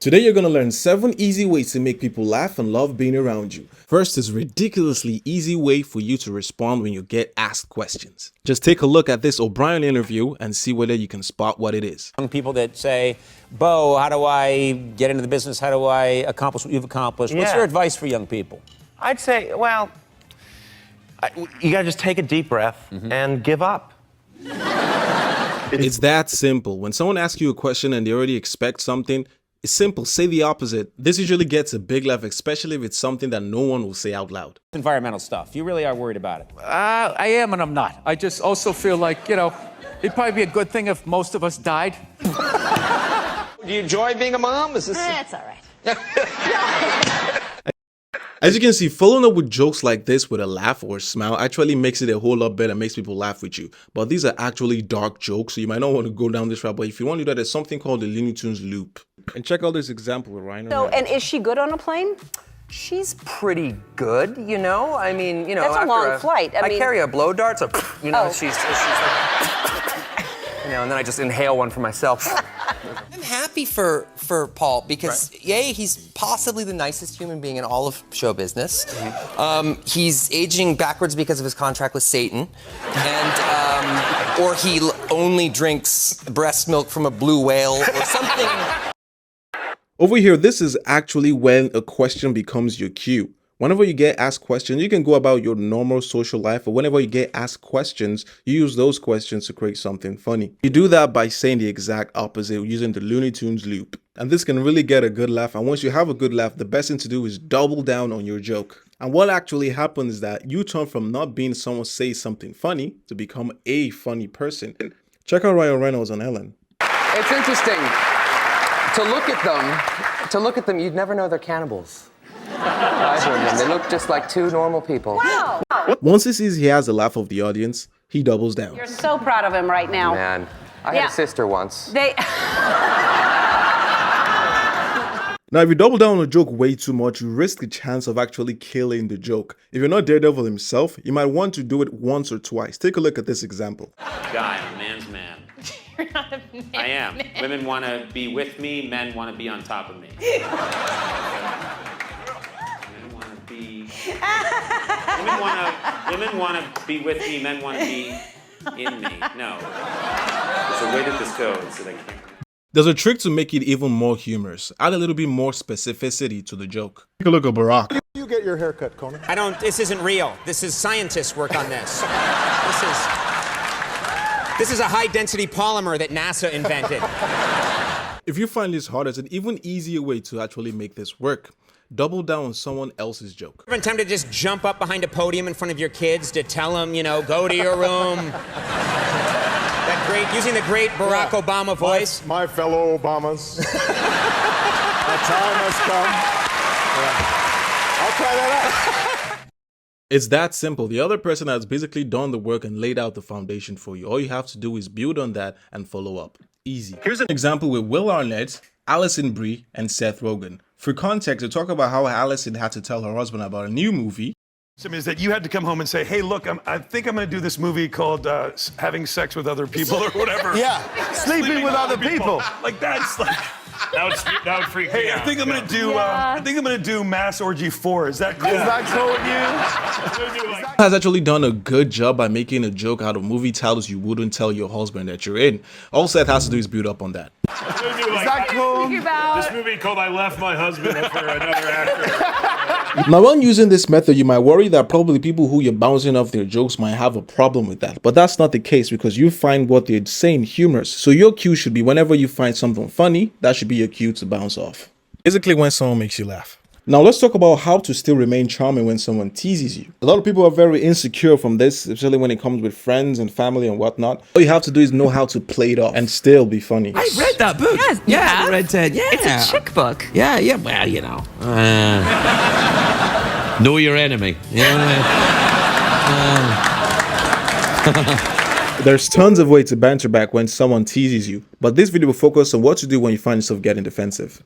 Today you're going to learn 7 easy ways to make people laugh and love being around you. First is ridiculously easy way for you to respond when you get asked questions. Just take a look at this O'Brien interview and see whether you can spot what it is. Young people that say, Bo, how do I get into the business? How do I accomplish what you've accomplished? What's your advice for young people? I'd say, well, you gotta just take a deep breath and give up. It's that simple. When someone asks you a question and they already expect something, it's simple. Say the opposite. This usually gets a big laugh, especially if it's something that no one will say out loud. Environmental stuff. You really are worried about it. I am and I'm not. I just also feel like, it'd probably be a good thing if most of us died. Do you enjoy being a mom? Is this? That's all right. As you can see, following up with jokes like this with a laugh or a smile actually makes it a whole lot better, makes people laugh with you. But these are actually dark jokes, so you might not want to go down this route. But if you want to do that, there's something called the Looney Tunes loop. And check out this example with Ryan. So, and is she good on a plane? She's pretty good, I mean, That's a after long flight. I mean, carry a blow dart, so, Oh. she's like, and then I just inhale one for myself. I'm happy for Paul because, he's possibly the nicest human being in all of show business. He's aging backwards because of his contract with Satan. And, or he only drinks breast milk from a blue whale or something. Over here, this is actually when a question becomes your cue. Whenever you get asked questions, you can go about your normal social life, or whenever you get asked questions, you use those questions to create something funny. You do that by saying the exact opposite using the Looney Tunes loop. And this can really get a good laugh. And once you have a good laugh, the best thing to do is double down on your joke. And what actually happens is that you turn from not being someone say something funny to become a funny person. Check out Ryan Reynolds on Ellen. It's interesting to look at them, you'd never know they're cannibals. They look just like two normal people. wow. Once he sees he has the laugh of the audience, he doubles down. You're so proud of him right now. Man, I had a sister once. They. Now, if you double down on a joke way too much, you risk the chance of actually killing the joke. If you're not Daredevil himself, you might want to do it once or twice. Take a look at this example. Guy, I'm a man's man. You're not a man. I am. Women want to be with me, men want to be on top of me. Men want to be... Women want to be with me, men want to be in me. No. There's a way that this goes that I can't... There's a trick to make it even more humorous. Add a little bit more specificity to the joke. Take a look at Barack. You get your haircut, Conan. This isn't real. This is scientists work on this. This is a high-density polymer that NASA invented. If you find this hard, there's an even easier way to actually make this work. Double down on someone else's joke. Ever been tempted to just jump up behind a podium in front of your kids to tell them, go to your room? Using the great Barack Obama voice. My fellow Obamas. The time has come. I'll try that out. It's that simple. The other person has basically done the work and laid out the foundation for you. All you have to do is build on that and follow up. Easy. Here's an example with Will Arnett, Alison Brie, and Seth Rogen. For context, they talk about how Alison had to tell her husband about a new movie. Is that you had to come home and say, hey, look, I think I'm going to do this movie called Having Sex with Other People or whatever. Yeah, sleeping with other people. Like that's like... That would freak me out. I think I'm going to do. I think I'm going to do Mass Orgy 4. Is that cool? Is that cool with you? Has actually done a good job by making a joke out of movie titles you wouldn't tell your husband that you're in. All Seth has to do is build up on that. Is that cool? This movie called I Left My Husband for another actor. Now, when using this method, you might worry that probably people who you're bouncing off their jokes might have a problem with that. But that's not the case because you find what they're saying humorous. So your cue should be whenever you find something funny, that should be your cue to bounce off. Basically, when someone makes you laugh. Now, let's talk about how to still remain charming when someone teases you. A lot of people are very insecure from this, especially when it comes with friends and family and whatnot. All you have to do is know how to play it off and still be funny. I read that book. Yes, yeah, Red Dead. Yeah, It's a chick book. Yeah. Well, know your enemy. There's tons of ways to banter back when someone teases you, but this video will focus on what to do when you find yourself getting defensive.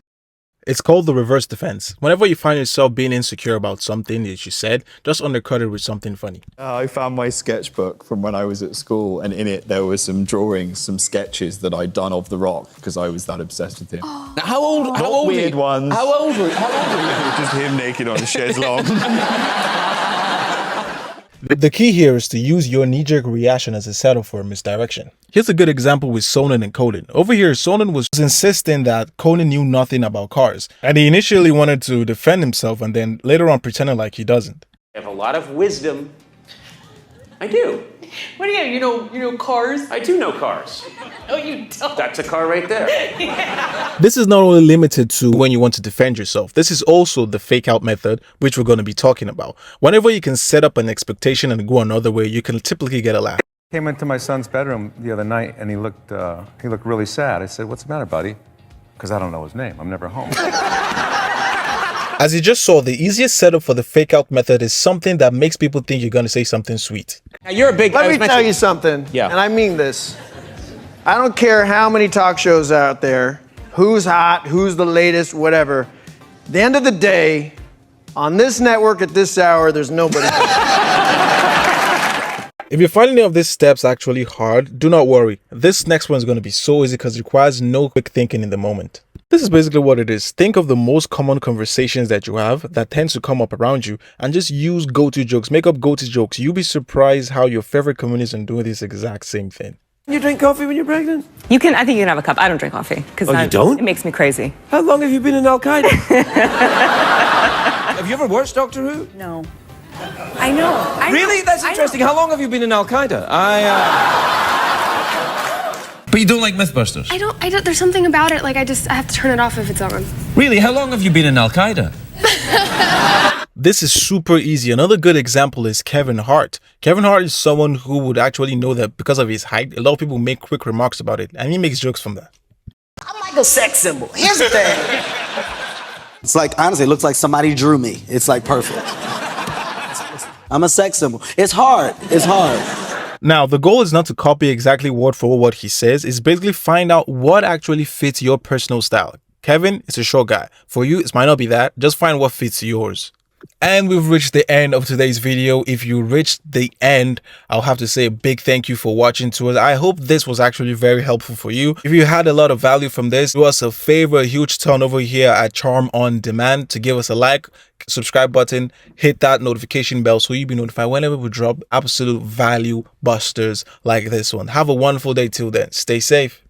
It's called the reverse defense. Whenever you find yourself being insecure about something that you said, just undercut it with something funny. I found my sketchbook from when I was at school, and in it there were some drawings, some sketches that I'd done of The Rock because I was that obsessed with him. Now, how old Not were weird you? ones. How old were you? Just him naked on a chaise longue. The key here is to use your knee-jerk reaction as a setup for a misdirection. Here's a good example with Sonnen and Conan. Over here, Sonnen was insisting that Conan knew nothing about cars, and he initially wanted to defend himself and then later on pretended like he doesn't. I have a lot of wisdom. I do. What do you have? You know cars? I do know cars. No, you don't. That's a car right there. This is not only limited to when you want to defend yourself. This is also the fake out method, which we're going to be talking about. Whenever you can set up an expectation and go another way, you can typically get a laugh. Came into my son's bedroom the other night and he looked really sad. I said, "What's the matter, buddy?" Because I don't know his name. I'm never home. As you just saw, the easiest setup for the fake out method is something that makes people think you're going to say something sweet. Now, you're a big... Let me tell you something, Yeah. and I mean this. I don't care how many talk shows out there, who's hot, who's the latest, whatever. At the end of the day, on this network at this hour, there's nobody. If you find any of these steps actually hard, do not worry. This next one is going to be so easy because it requires no quick thinking in the moment. This is basically what it is. Think of the most common conversations that you have that tends to come up around you and just use go-to jokes. Make up go-to jokes. You'll be surprised how your favorite comedians are doing this exact same thing. You drink coffee when you're pregnant? I think you can have a cup. I don't drink coffee because you don't? It makes me crazy. How long have you been in Al Qaeda? Have you ever watched Doctor Who? No. I know. Really? That's interesting. How long have you been in Al Qaeda? But you don't like Mythbusters? I don't. There's something about it. Like I have to turn it off if it's on. Really? How long have you been in Al Qaeda? This is super easy. Another good example is Kevin Hart. Kevin Hart is someone who would actually know that because of his height, a lot of people make quick remarks about it, and he makes jokes from that. I'm like a sex symbol. Here's the thing. It's like, honestly, it looks like somebody drew me. It's like perfect. I'm a sex symbol. It's hard. It's hard. Now, the goal is not to copy exactly word for word what he says. It's basically find out what actually fits your personal style. Kevin is a short guy. For you, it might not be that. Just find what fits yours. And we've reached the end of today's video. If you reached the end, I'll have to say a big thank you for watching to us. I hope this was actually very helpful for you. If you had a lot of value from this, do us a favor, a huge turn over here at Charm On Demand to give us a like, subscribe button, hit that notification bell so you'll be notified whenever we drop absolute value busters like this one. Have a wonderful day till then. Stay safe.